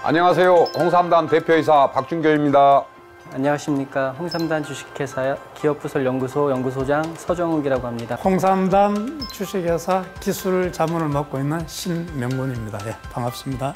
안녕하세요. 홍삼단 대표이사 박준교입니다. 안녕하십니까. 홍삼단 주식회사 기업부설연구소 연구소장 서정욱이라고 합니다. 홍삼단 주식회사 기술 자문을 맡고 있는 신명군입니다. 예, 반갑습니다.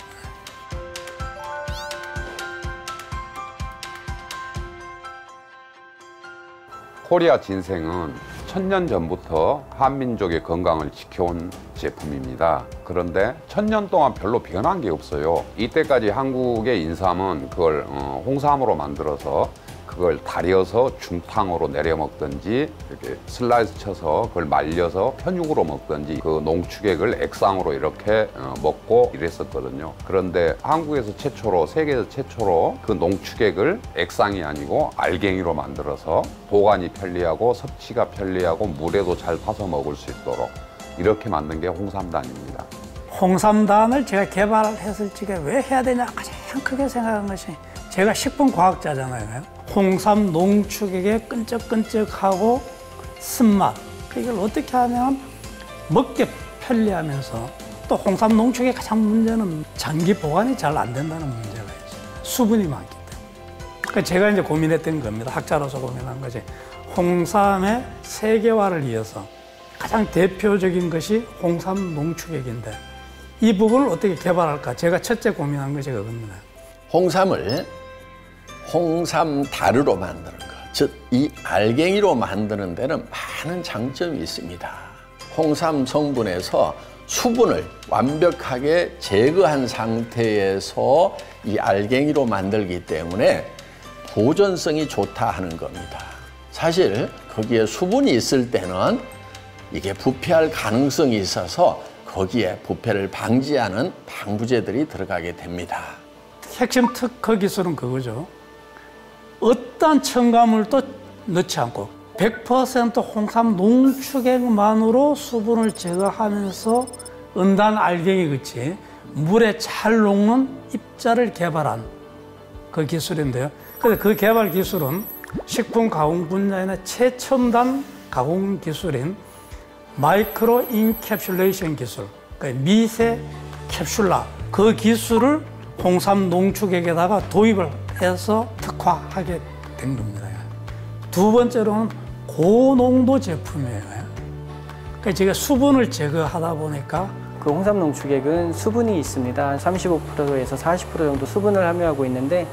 코리아 진생은 1000년 전부터 한민족의 건강을 지켜온 제품입니다. 그런데 1000년 동안 별로 변한 게 없어요. 이때까지 한국의 인삼은 그걸 홍삼으로 만들어서 그걸 달여서 중탕으로 내려 먹든지 이렇게 슬라이스 쳐서 그걸 말려서 편육으로 먹든지 그 농축액을 액상으로 이렇게 먹고 이랬었거든요. 그런데 한국에서 최초로, 세계에서 최초로 그 농축액을 액상이 아니고 알갱이로 만들어서 보관이 편리하고 섭취가 편리하고 물에도 잘 타서 먹을 수 있도록 이렇게 만든 게 홍삼단입니다. 홍삼단을 제가 개발했을 적에 왜 해야 되냐 가장 크게 생각한 것이 제가 식품과학자잖아요. 홍삼 농축액의 끈적끈적하고 쓴맛, 이걸 어떻게 하면 먹기 편리하면서 또 홍삼 농축액의 가장 문제는 장기 보관이 잘 안 된다는 문제가 있어요. 수분이 많기 때문에. 그러니까 제가 이제 고민했던 겁니다. 학자로서 고민한 것이 홍삼의 세계화를 위해서 가장 대표적인 것이 홍삼 농축액인데 이 부분을 어떻게 개발할까? 제가 첫째 고민한 것이 그겁니다. 홍삼을 홍삼 다르로 만드는 것, 즉 이 알갱이로 만드는 데는 많은 장점이 있습니다. 홍삼 성분에서 수분을 완벽하게 제거한 상태에서 이 알갱이로 만들기 때문에 보존성이 좋다 하는 겁니다. 사실 거기에 수분이 있을 때는 이게 부패할 가능성이 있어서 거기에 부패를 방지하는 방부제들이 들어가게 됩니다. 핵심 특허 기술은 그거죠. 어떠한 첨가물도 넣지 않고 100% 홍삼 농축액만으로 수분을 제거하면서 은단 알갱이 같이 물에 잘 녹는 입자를 개발한 그 기술인데요. 그래서 그 개발 기술은 식품 가공 분야의 최첨단 가공 기술인 마이크로 인캡슐레이션 기술, 그러니까 미세 캡슐라, 그 기술을 홍삼 농축액에다가 도입을 해서 특화하게 된 겁니다. 두 번째로는 고농도 제품이에요. 그러니까 제가 수분을 제거하다 보니까 그 홍삼 농축액은 수분이 있습니다. 한 35%에서 40% 정도 수분을 함유하고 있는데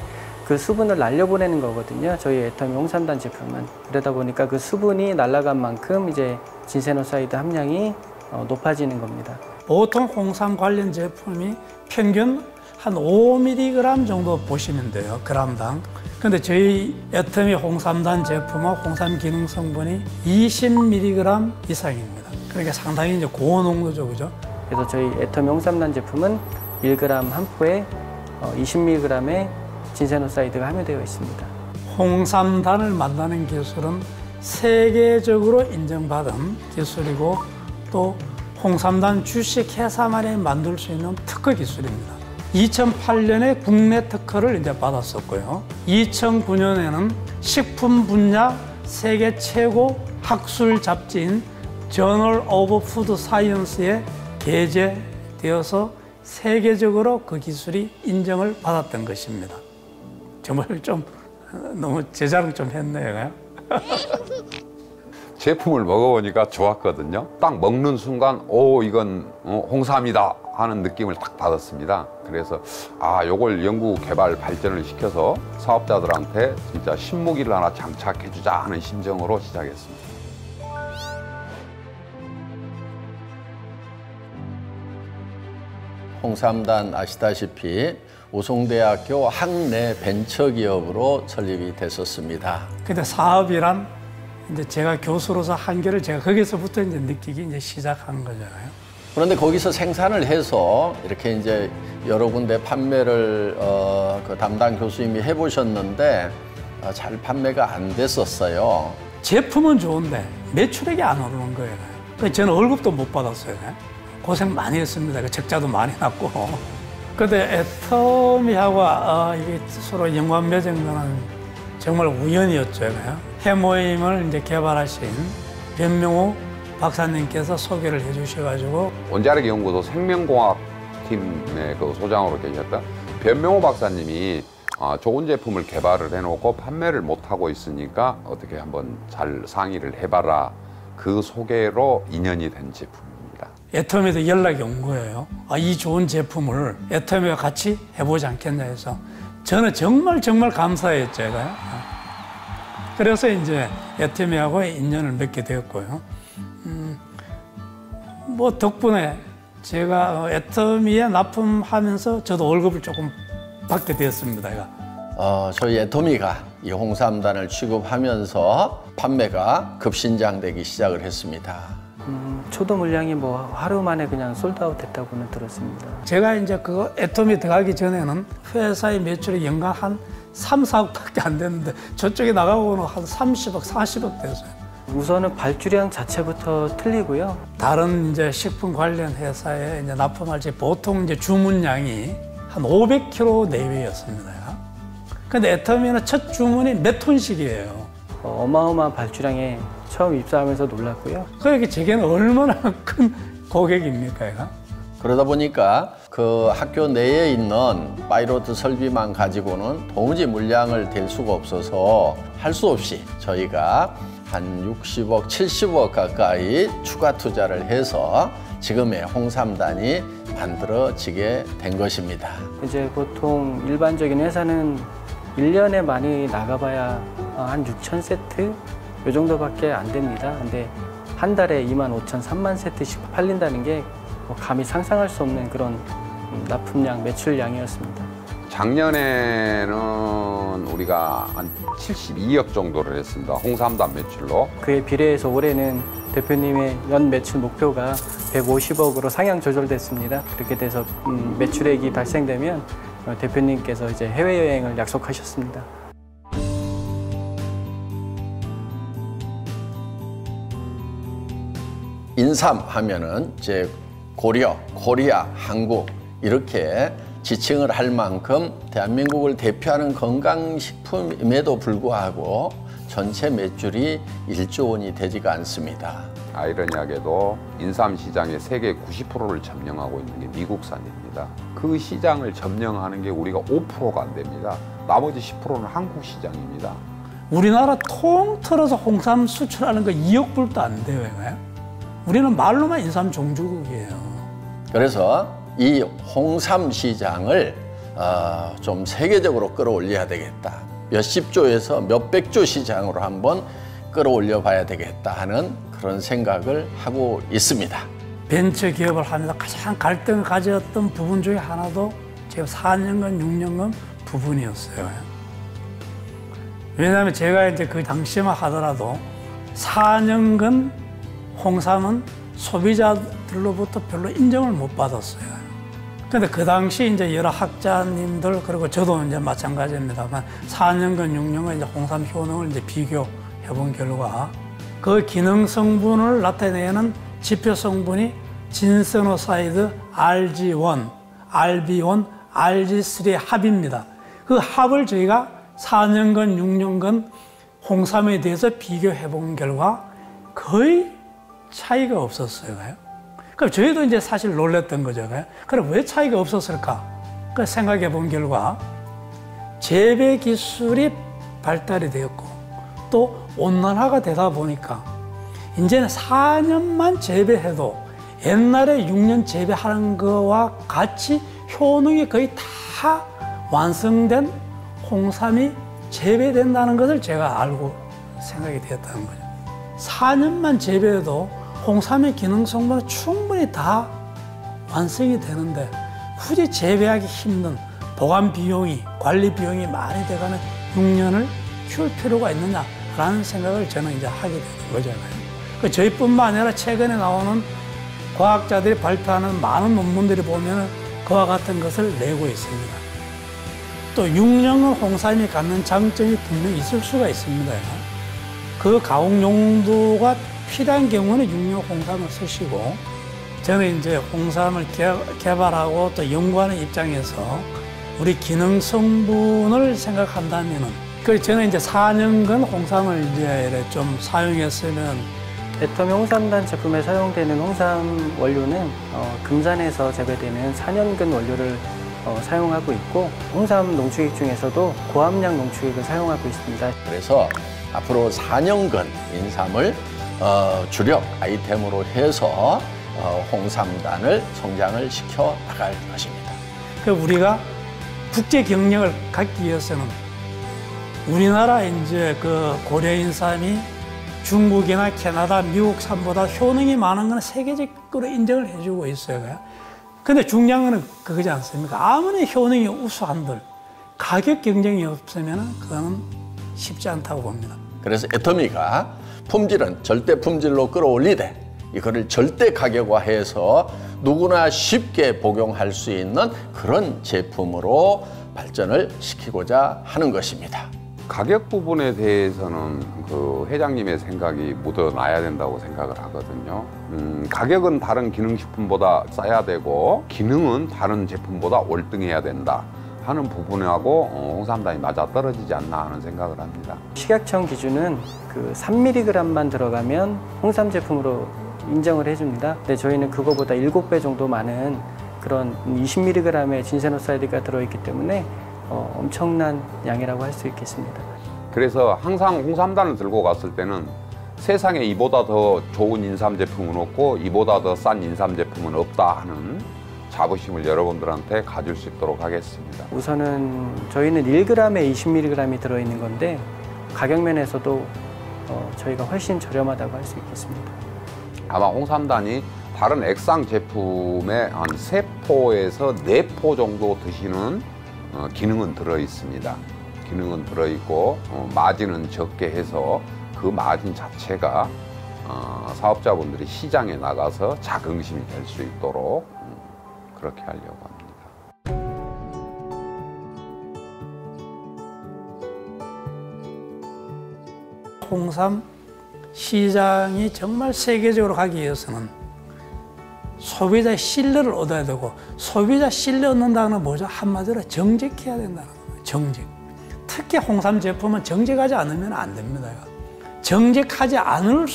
그 수분을 날려보내는 거거든요. 저희 애터미 홍삼단 제품은. 그러다 보니까 그 수분이 날아간 만큼 이제 진세노사이드 함량이 높아지는 겁니다. 보통 홍삼 관련 제품이 평균 한 5mg 정도 보시면 돼요, 그람당. 근데 저희 애터미 홍삼단 제품은 홍삼 기능 성분이 20mg 이상입니다. 그러니까 상당히 이제 고농도죠, 그죠? 그래서 저희 애터미 홍삼단 제품은 1g 한 포에 20mg의 진세노사이드가 함유되어 있습니다. 홍삼단을 만드는 기술은 세계적으로 인정받은 기술이고 또 홍삼단 주식회사만이 만들 수 있는 특허 기술입니다. 2008년에 국내 특허를 이제 받았었고요. 2009년에는 식품 분야 세계 최고 학술 잡지인 저널 오브 푸드 사이언스에 게재되어서 세계적으로 그 기술이 인정을 받았던 것입니다. 정말 좀 너무 제 자랑 좀 했네요. 제품을 먹어보니까 좋았거든요. 딱 먹는 순간 오 이건 홍삼이다 하는 느낌을 딱 받았습니다. 그래서 요걸 연구 개발 발전을 시켜서 사업자들한테 진짜 신무기를 하나 장착해주자 하는 심정으로 시작했습니다. 홍삼단 아시다시피 우송대학교 학내 벤처기업으로 설립이 됐었습니다. 근데 사업이란 이제 제가 교수로서 한계를 제가 거기서부터 이제 느끼기 이제 시작한 거잖아요. 그런데 거기서 생산을 해서 이렇게 이제 여러 군데 판매를 그 담당 교수님이 해보셨는데 잘 판매가 안 됐었어요. 제품은 좋은데 매출액이 안 오르는 거예요. 그래서 저는 월급도 못 받았어요. 고생 많이 했습니다. 적자도 많이 났고. 근데 애터미하고 이게 서로 연관맺은 거는 정말 우연이었죠. 해모임을 이제 개발하신 변명우 박사님께서 소개를 해주셔가지고 원자력 연구소 생명공학 팀의 그 소장으로 계셨던 변명호 박사님이 좋은 제품을 개발을 해놓고 판매를 못하고 있으니까 어떻게 한번 잘 상의를 해봐라. 그 소개로 인연이 된 제품입니다. 애터미에서 연락이 온 거예요. 이 좋은 제품을 애터미와 같이 해보지 않겠냐 해서 저는 정말 감사했죠. 제가요. 그래서 이제 애터미하고 인연을 맺게 되었고요. 뭐 덕분에 제가 애터미에 납품하면서 저도 월급을 조금 받게 되었습니다. 저희 애터미가 이 홍삼단을 취급하면서 판매가 급신장되기 시작을 했습니다. 초도 물량이 뭐 하루 만에 그냥 솔드아웃 됐다고는 들었습니다. 제가 이제 그 애터미 들어가기 전에는 회사의 매출이 연간 한 3, 4억밖에 안 됐는데 저쪽에 나가고는 한 30억, 40억 됐어요. 우선은 발주량 자체부터 틀리고요. 다른 이제 식품 관련 회사에 이제 납품할 때 보통 이제 주문량이 한 500kg 내외였습니다. 근데 애터미는 첫 주문이 몇 톤씩이에요. 어마어마한 발주량에 처음 입사하면서 놀랐고요. 그러니까 제게는 얼마나 큰 고객입니까, 얘가? 그러다 보니까 그 학교 내에 있는 파이로트 설비만 가지고는 도무지 물량을 댈 수가 없어서 할 수 없이 저희가 한 60억, 70억 가까이 추가 투자를 해서 지금의 홍삼단이 만들어지게 된 것입니다. 이제 보통 일반적인 회사는 1년에 많이 나가봐야 한 6,000세트? 이 정도밖에 안 됩니다. 근데 한 달에 25,000, 3만 세트씩 팔린다는 게 감히 상상할 수 없는 그런 납품량, 매출량이었습니다. 작년에는 우리가 한 72억 정도를 했습니다. 홍삼단 매출로. 그에 비례해서 올해는 대표님의 연 매출 목표가 150억으로 상향 조절됐습니다. 그렇게 돼서 매출액이 발생되면 대표님께서 이제 해외여행을 약속하셨습니다. 인삼 하면은 이제 고려, 코리아, 한국 이렇게 지칭을 할 만큼 대한민국을 대표하는 건강식품임에도 불구하고 전체 매출이 1조 원이 되지가 않습니다. 아이러니하게도 인삼 시장의 세계 90%를 점령하고 있는 게 미국산입니다. 그 시장을 점령하는 게 우리가 5%가 안 됩니다. 나머지 10%는 한국 시장입니다. 우리나라 통틀어서 홍삼 수출하는 거 2억 불도 안 돼요. 우리는 말로만 인삼 종주국이에요. 그래서 이 홍삼 시장을 좀 세계적으로 끌어올려야 되겠다. 몇십 조에서 몇백 조 시장으로 한번 끌어올려 봐야 되겠다 하는 그런 생각을 하고 있습니다. 벤처 기업을 하면서 가장 갈등을 가졌던 부분 중에 하나도 제가 4년간, 6년간 부분이었어요. 왜냐하면 제가 이제 그 당시만 하더라도 4년간 홍삼은 소비자들로부터 별로 인정을 못 받았어요. 근데 그 당시 이제 여러 학자님들 그리고 저도 이제 마찬가지입니다만 4년간, 6년간 이제 홍삼 효능을 이제 비교해 본 결과 그 기능 성분을 나타내는 지표 성분이 진세노사이드 RG1, RB1, RG3의 합입니다. 그 합을 저희가 4년간, 6년간 홍삼에 대해서 비교해 본 결과 거의 차이가 없었어요. 그럼 저희도 이제 사실 놀랬던 거죠. 그럼 왜 차이가 없었을까? 그 생각해 본 결과 재배 기술이 발달이 되었고 또 온난화가 되다 보니까 이제는 4년만 재배해도 옛날에 6년 재배하는 거와 같이 효능이 거의 다 완성된 홍삼이 재배된다는 것을 제가 알고 생각이 되었다는 거죠. 4년만 재배해도 홍삼의 기능 성분은 충분히 다 완성이 되는데 굳이 재배하기 힘든 보관 비용이, 관리 비용이 많이 돼가는 6년을 키울 필요가 있느냐라는 생각을 저는 이제 하게 되는 거잖아요. 저희뿐만 아니라 최근에 나오는 과학자들이 발표하는 많은 논문들이 보면 그와 같은 것을 내고 있습니다. 또 6년은 홍삼이 갖는 장점이 분명히 있을 수가 있습니다. 그 가공 용도가 필요한 경우는 6년 홍삼을 쓰시고 저는 이제 홍삼을 개발하고 또 연구하는 입장에서 우리 기능 성분을 생각한다면은 그래서 저는 이제 4년간 홍삼을 이제 좀 사용했으면 애터미 홍삼단 제품에 사용되는 홍삼 원료는 금산에서 재배되는 4년근 원료를 사용하고 있고 홍삼 농축액 중에서도 고함량 농축액을 사용하고 있습니다. 그래서 앞으로 4년간 인삼을 주력 아이템으로 해서 홍삼단을 성장을 시켜 나갈 것입니다. 우리가 국제 경쟁을 갖기 위해서는 우리나라 이제 그 고려인삼이 중국이나 캐나다, 미국산보다 효능이 많은 건 세계적으로 인정을 해주고 있어요. 근데 중요한 건 그거지 않습니까? 아무리 효능이 우수한들 가격 경쟁이 없으면 그거는 쉽지 않다고 봅니다. 그래서 애터미가 품질은 절대 품질로 끌어올리되 이거를 절대 가격화해서 누구나 쉽게 복용할 수 있는 그런 제품으로 발전을 시키고자 하는 것입니다. 가격 부분에 대해서는 그 회장님의 생각이 묻어나야 된다고 생각을 하거든요. 가격은 다른 기능식품보다 싸야 되고 기능은 다른 제품보다 월등해야 된다 하는 부분하고 홍삼단이 맞아떨어지지 않나 하는 생각을 합니다. 식약청 기준은 그 3mg만 들어가면 홍삼 제품으로 인정을 해줍니다. 근데 저희는 그거보다 7배 정도 많은 그런 20mg의 진세노사이드가 들어있기 때문에 엄청난 양이라고 할 수 있겠습니다. 그래서 항상 홍삼단을 들고 갔을 때는 세상에 이보다 더 좋은 인삼 제품은 없고 이보다 더 싼 인삼 제품은 없다 하는 자부심을 여러분들한테 가질 수 있도록 하겠습니다. 우선은 저희는 1g에 20mg이 들어있는 건데 가격 면에서도 저희가 훨씬 저렴하다고 할 수 있겠습니다. 아마 홍삼단이 다른 액상 제품의 한 3포에서 4포 정도 드시는 기능은 들어있습니다. 기능은 들어있고 마진은 적게 해서 그 마진 자체가 사업자분들이 시장에 나가서 자긍심이 될 수 있도록 그렇게 하려고 합니다. 홍삼 시장이 정말 세계적으로 가기 위해서는 소비자의 신뢰를 얻어야 되고, 소비자 신뢰 얻는다는 건 뭐죠? 한마디로 정직해야 된다는 거예요. 정직. 특히 홍삼 제품은 정직하지 않으면 안 됩니다. 정직하지 않을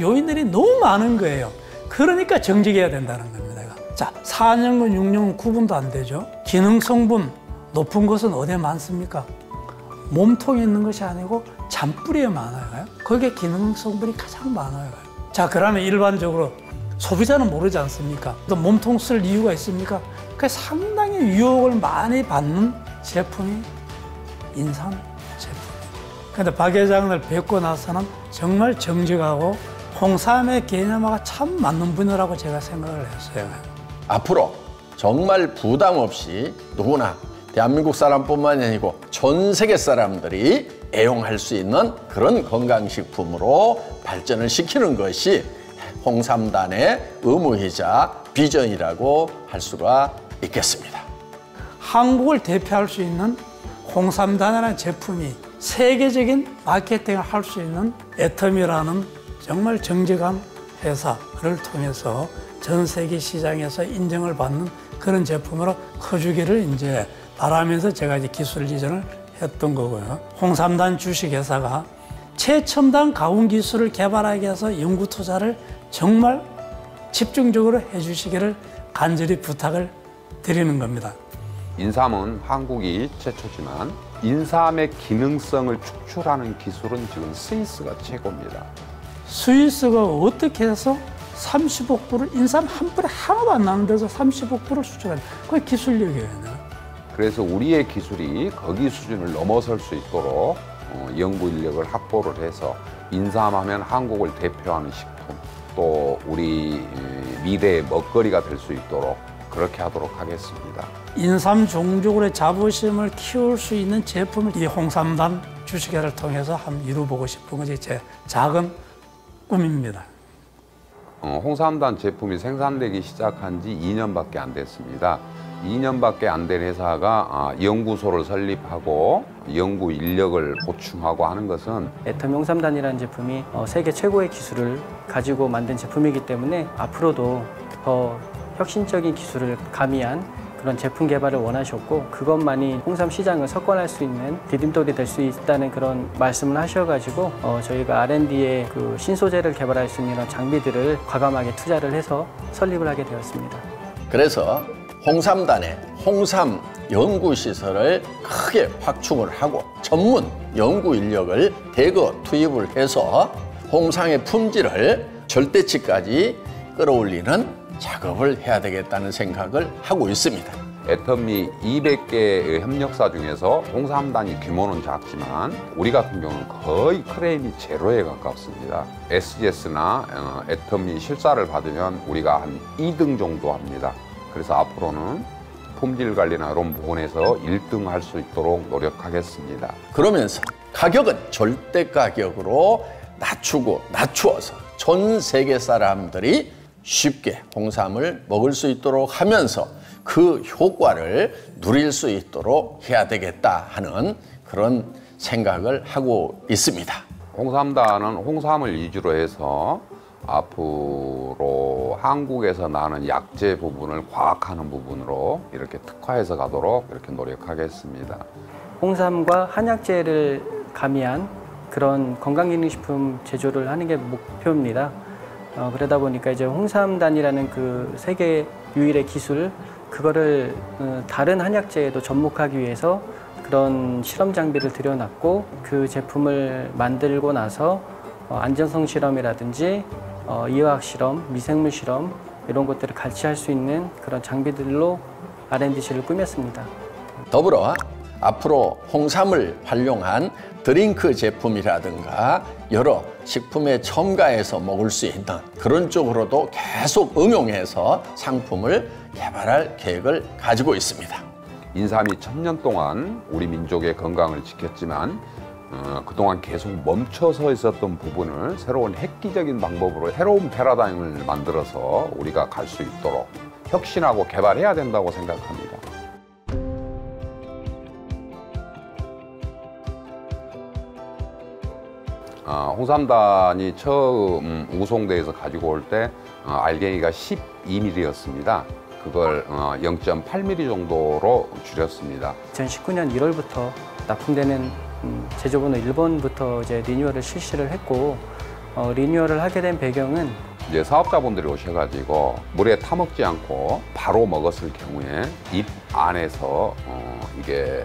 요인들이 너무 많은 거예요. 그러니까 정직해야 된다는 겁니다. 자, 4년근, 6년근 구분도 안 되죠. 기능 성분 높은 것은 어디에 많습니까? 몸통에 있는 것이 아니고 잔뿌리에 많아요. 거기에 기능 성분이 가장 많아요. 자, 그러면 일반적으로 소비자는 모르지 않습니까? 또 몸통 쓸 이유가 있습니까? 그 상당히 유혹을 많이 받는 제품이 인삼 제품이에요. 근데 박 회장을 뵙고 나서는 정말 정직하고 홍삼의 개념하고 참 맞는 분이라고 제가 생각을 했어요. 앞으로 정말 부담 없이 누구나 대한민국 사람뿐만이 아니고 전 세계 사람들이 애용할 수 있는 그런 건강식품으로 발전을 시키는 것이 홍삼단의 의무이자 비전이라고 할 수가 있겠습니다. 한국을 대표할 수 있는 홍삼단이라는 제품이 세계적인 마케팅을 할 수 있는 애터미라는 정말 정직한 회사를 통해서 전 세계 시장에서 인정을 받는 그런 제품으로 커주기를 이제 바라면서 제가 이제 기술 이전을 했던 거고요. 홍삼단 주식회사가 최첨단 가공 기술을 개발하기 위해서 연구 투자를 정말 집중적으로 해주시기를 간절히 부탁을 드리는 겁니다. 인삼은 한국이 최초지만 인삼의 기능성을 축출하는 기술은 지금 스위스가 최고입니다. 스위스가 어떻게 해서 35%를 인삼 한 뿌리 하나도 안 나는 데서 35%를 수출하는 그게 기술력이에요. 그래서 우리의 기술이 거기 수준을 넘어설 수 있도록 연구 인력을 확보를 해서 인삼하면 한국을 대표하는 식품, 또 우리 미래의 먹거리가 될 수 있도록 그렇게 하도록 하겠습니다. 인삼 종족으로의 자부심을 키울 수 있는 제품을 이 홍삼단 주식회를 통해서 한번 이루어보고 싶은 것이 제 작은 꿈입니다. 홍삼단 제품이 생산되기 시작한 지 2년밖에 안 됐습니다. 2년밖에 안 된 회사가 연구소를 설립하고 연구 인력을 보충하고 하는 것은 애터미 홍삼단이라는 제품이 세계 최고의 기술을 가지고 만든 제품이기 때문에 앞으로도 더 혁신적인 기술을 가미한 그런 제품 개발을 원하셨고, 그것만이 홍삼 시장을 석권할 수 있는 디딤돌이 될 수 있다는 그런 말씀을 하셔가지고 저희가 R&D에 그 신소재를 개발할 수 있는 이런 장비들을 과감하게 투자를 해서 설립을 하게 되었습니다. 그래서 홍삼단에 홍삼 연구시설을 크게 확충을 하고 전문 연구 인력을 대거 투입을 해서 홍삼의 품질을 절대치까지 끌어올리는 작업을 해야 되겠다는 생각을 하고 있습니다. 애터미 200개의 협력사 중에서 홍삼단위 규모는 작지만 우리 같은 경우는 거의 크레임이 제로에 가깝습니다. SGS나 애터미 실사를 받으면 우리가 한 2등 정도 합니다. 그래서 앞으로는 품질 관리나 이런 부분에서 1등 할 수 있도록 노력하겠습니다. 그러면서 가격은 절대 가격으로 낮추어서 전 세계 사람들이 쉽게 홍삼을 먹을 수 있도록 하면서 그 효과를 누릴 수 있도록 해야 되겠다 하는 그런 생각을 하고 있습니다. 홍삼단은 홍삼을 위주로 해서 앞으로 한국에서 나는 약재 부분을 과학하는 부분으로 이렇게 특화해서 가도록 이렇게 노력하겠습니다. 홍삼과 한약재를 가미한 그런 건강기능식품 제조를 하는 게 목표입니다. 그러다 보니까 이제 홍삼단이라는 그 세계 유일의 기술, 그거를 다른 한약재에도 접목하기 위해서 그런 실험 장비를 들여놨고 그 제품을 만들고 나서 안전성 실험이라든지 이화학 실험, 미생물 실험 이런 것들을 같이 할 수 있는 그런 장비들로 R&D실을 꾸몄습니다. 더불어 앞으로 홍삼을 활용한 드링크 제품이라든가 여러 식품에 첨가해서 먹을 수 있는 그런 쪽으로도 계속 응용해서 상품을 개발할 계획을 가지고 있습니다. 인삼이 1000년 동안 우리 민족의 건강을 지켰지만 그동안 계속 멈춰서 있었던 부분을 새로운 획기적인 방법으로 새로운 패러다임을 만들어서 우리가 갈 수 있도록 혁신하고 개발해야 된다고 생각합니다. 홍삼단이 처음 우송대에서 가지고 올 때 알갱이가 12mm였습니다. 그걸 0.8mm 정도로 줄였습니다. 2019년 1월부터 납품되는 제조번호 1번부터 이제 리뉴얼을 실시를 했고 리뉴얼을 하게 된 배경은 이제 사업자분들이 오셔가지고 물에 타먹지 않고 바로 먹었을 경우에 입 안에서 이게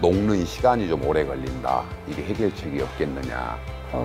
녹는 시간이 좀 오래 걸린다. 이게 해결책이 없겠느냐.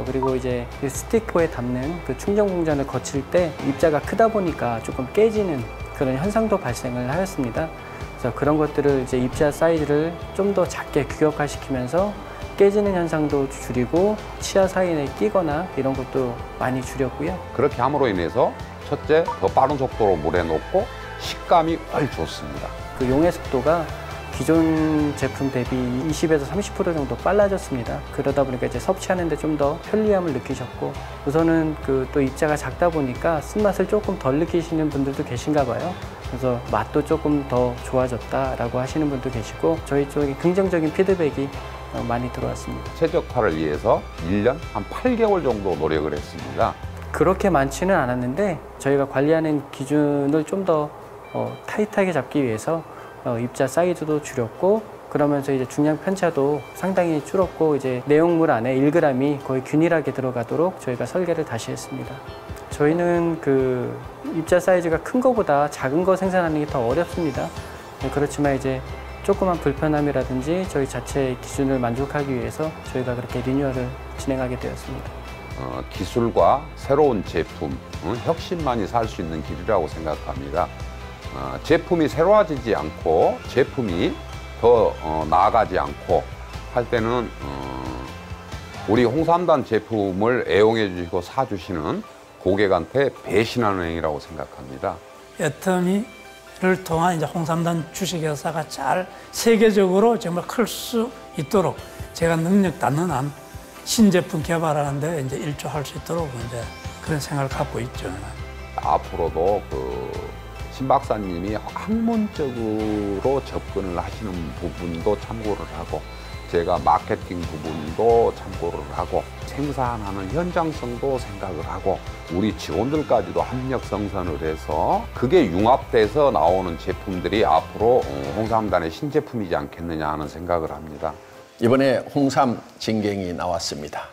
그리고 이제 그 스티커에 담는 그 충전 공전을 거칠 때 입자가 크다 보니까 조금 깨지는 그런 현상도 발생을 하였습니다. 그래서 그런 것들을 이제 입자 사이즈를 좀 더 작게 규격화시키면서 깨지는 현상도 줄이고 치아 사이에 끼거나 이런 것도 많이 줄였고요. 그렇게 함으로 인해서 첫째, 더 빠른 속도로 물에 녹고 식감이 훨 좋습니다. 그 용해 속도가 기존 제품 대비 20에서 30% 정도 빨라졌습니다. 그러다 보니까 이제 섭취하는데 좀 더 편리함을 느끼셨고 우선은 그 또 입자가 작다 보니까 쓴맛을 조금 덜 느끼시는 분들도 계신가 봐요. 그래서 맛도 조금 더 좋아졌다라고 하시는 분도 계시고 저희 쪽에 긍정적인 피드백이 많이 들어왔습니다. 최적화를 위해서 1년 한 8개월 정도 노력을 했습니다. 그렇게 많지는 않았는데 저희가 관리하는 기준을 좀 더 타이트하게 잡기 위해서 입자 사이즈도 줄였고 그러면서 이제 중량 편차도 상당히 줄었고 이제 내용물 안에 1g이 거의 균일하게 들어가도록 저희가 설계를 다시 했습니다. 저희는 그 입자 사이즈가 큰 거보다 작은 거 생산하는 게 더 어렵습니다. 그렇지만 이제 조그만 불편함이라든지 저희 자체의 기준을 만족하기 위해서 저희가 그렇게 리뉴얼을 진행하게 되었습니다. 기술과 새로운 제품, 혁신만이 살 수 있는 길이라고 생각합니다. 제품이 새로워지지 않고 제품이 더 나아가지 않고 할 때는 우리 홍삼단 제품을 애용해 주시고 사주시는 고객한테 배신하는 행위라고 생각합니다. 애터미를 통한 이제 홍삼단 주식 회사가 잘 세계적으로 정말 클 수 있도록 제가 능력 닿는 한 신제품 개발하는 데 이제 일조할 수 있도록 이제 그런 생각을 갖고 있죠. 앞으로도 신 박사님이 학문적으로 접근을 하시는 부분도 참고를 하고 제가 마케팅 부분도 참고를 하고 생산하는 현장성도 생각을 하고 우리 직원들까지도 협력 생산을 해서 그게 융합돼서 나오는 제품들이 앞으로 홍삼단의 신제품이지 않겠느냐 하는 생각을 합니다. 이번에 홍삼 진경이 나왔습니다.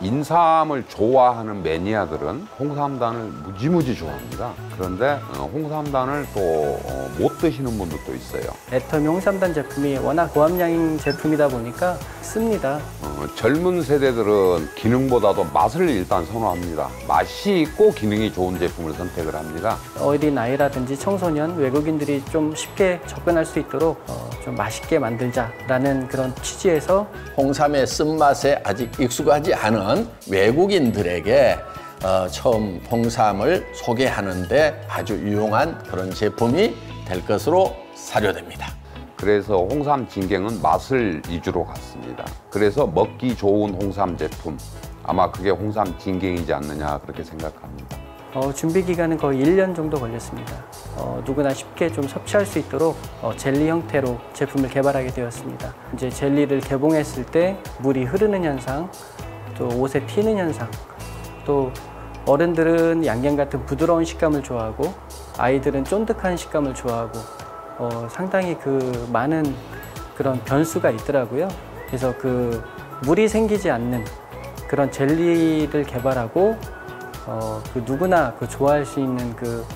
인삼을 좋아하는 매니아들은 홍삼단을 무지무지 좋아합니다. 그런데 홍삼단을 또 못 드시는 분들도 있어요. 애터미 홍삼단 제품이 워낙 고함량 제품이다 보니까 씁니다. 젊은 세대들은 기능보다도 맛을 일단 선호합니다. 맛이 있고 기능이 좋은 제품을 선택을 합니다. 어린 아이라든지 청소년, 외국인들이 좀 쉽게 접근할 수 있도록 좀 맛있게 만들자라는 그런 취지에서 홍삼의 쓴맛에 아직 익숙하지 않은 외국인들에게 처음 홍삼을 소개하는데 아주 유용한 그런 제품이 될 것으로 사료됩니다. 그래서 홍삼 진갱은 맛을 위주로 갔습니다. 그래서 먹기 좋은 홍삼 제품, 아마 그게 홍삼 진갱이지 않느냐 그렇게 생각합니다. 준비 기간은 거의 1년 정도 걸렸습니다. 누구나 쉽게 좀 섭취할 수 있도록 젤리 형태로 제품을 개발하게 되었습니다. 이제 젤리를 개봉했을 때 물이 흐르는 현상, 또 옷에 튀는 현상, 또 어른들은 양갱 같은 부드러운 식감을 좋아하고 아이들은 쫀득한 식감을 좋아하고 상당히 그 많은 그런 변수가 있더라고요. 그래서 그 물이 생기지 않는 그런 젤리를 개발하고 그 누구나 그 좋아할 수 있는 그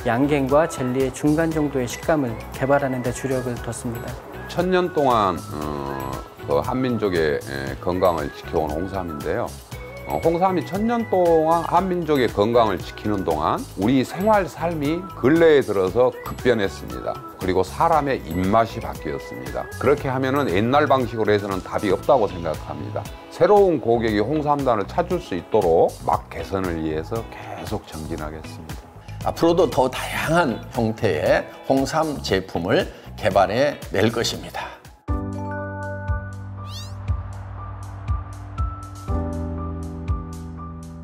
양갱과 젤리의 중간 정도의 식감을 개발하는 데 주력을 뒀습니다. 1000년 동안 그 한민족의 건강을 지켜온 홍삼인데요. 홍삼이 1000년 동안 한민족의 건강을 지키는 동안 우리 생활 삶이 근래에 들어서 급변했습니다. 그리고 사람의 입맛이 바뀌었습니다. 그렇게 하면은 옛날 방식으로 해서는 답이 없다고 생각합니다. 새로운 고객이 홍삼단을 찾을 수 있도록 맛 개선을 위해서 계속 정진하겠습니다. 앞으로도 더 다양한 형태의 홍삼 제품을 개발해 낼 것입니다.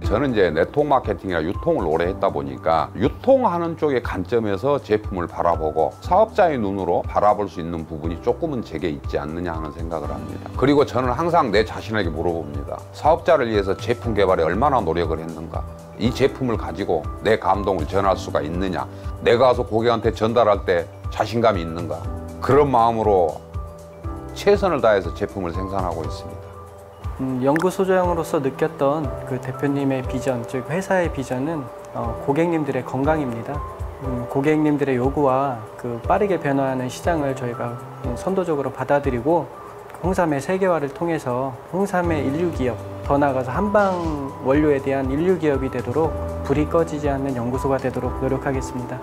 저는 이제 네트워크 마케팅이나 유통을 오래 했다 보니까 유통하는 쪽의 관점에서 제품을 바라보고 사업자의 눈으로 바라볼 수 있는 부분이 조금은 제게 있지 않느냐 하는 생각을 합니다. 그리고 저는 항상 내 자신에게 물어봅니다. 사업자를 위해서 제품 개발에 얼마나 노력을 했는가? 이 제품을 가지고 내 감동을 전할 수가 있느냐? 내가 가서 고객한테 전달할 때 자신감이 있는가? 그런 마음으로 최선을 다해서 제품을 생산하고 있습니다. 연구소장으로서 느꼈던 그 대표님의 비전, 즉 회사의 비전은 고객님들의 건강입니다. 고객님들의 요구와 그 빠르게 변화하는 시장을 저희가 선도적으로 받아들이고 홍삼의 세계화를 통해서 홍삼의 인류 기업, 더 나아가서 한방 원료에 대한 인류 기업이 되도록 불이 꺼지지 않는 연구소가 되도록 노력하겠습니다.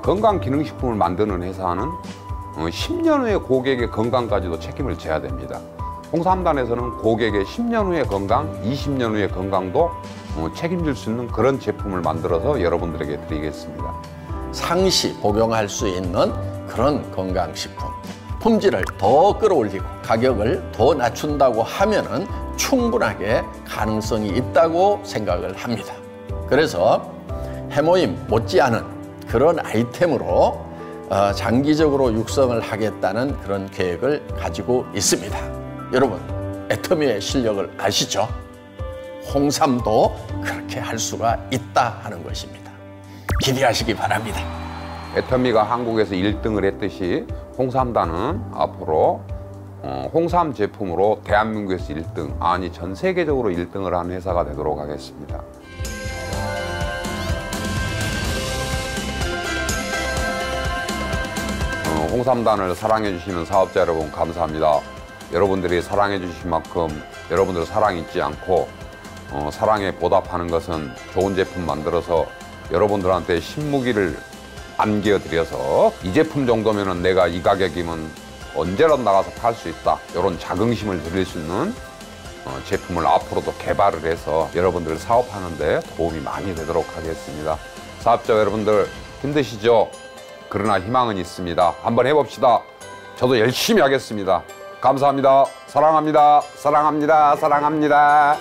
건강기능식품을 만드는 회사는 10년 후의 고객의 건강까지도 책임을 져야 됩니다. 홍삼단에서는 고객의 10년 후의 건강, 20년 후의 건강도 책임질 수 있는 그런 제품을 만들어서 여러분들에게 드리겠습니다. 상시 복용할 수 있는 그런 건강식품. 품질을 더 끌어올리고 가격을 더 낮춘다고 하면은 충분하게 가능성이 있다고 생각을 합니다. 그래서 해모임 못지않은 그런 아이템으로 장기적으로 육성을 하겠다는 그런 계획을 가지고 있습니다. 여러분, 애터미의 실력을 아시죠? 홍삼도 그렇게 할 수가 있다 하는 것입니다. 기대하시기 바랍니다. 애터미가 한국에서 1등을 했듯이 홍삼단은 앞으로 홍삼 제품으로 대한민국에서 1등, 아니 전 세계적으로 1등을 하는 회사가 되도록 하겠습니다. 홍삼단을 사랑해 주시는 사업자 여러분 감사합니다. 여러분들이 사랑해 주신 만큼 여러분들 사랑 잊지 않고 사랑에 보답하는 것은 좋은 제품 만들어서 여러분들한테 신무기를 안겨드려서 이 제품 정도면은 내가 이 가격이면 언제라도 나가서 팔 수 있다, 이런 자긍심을 드릴 수 있는 제품을 앞으로도 개발을 해서 여러분들 사업하는 데 도움이 많이 되도록 하겠습니다. 사업자 여러분들 힘드시죠? 그러나 희망은 있습니다. 한번 해봅시다. 저도 열심히 하겠습니다. 감사합니다. 사랑합니다. 사랑합니다. 사랑합니다.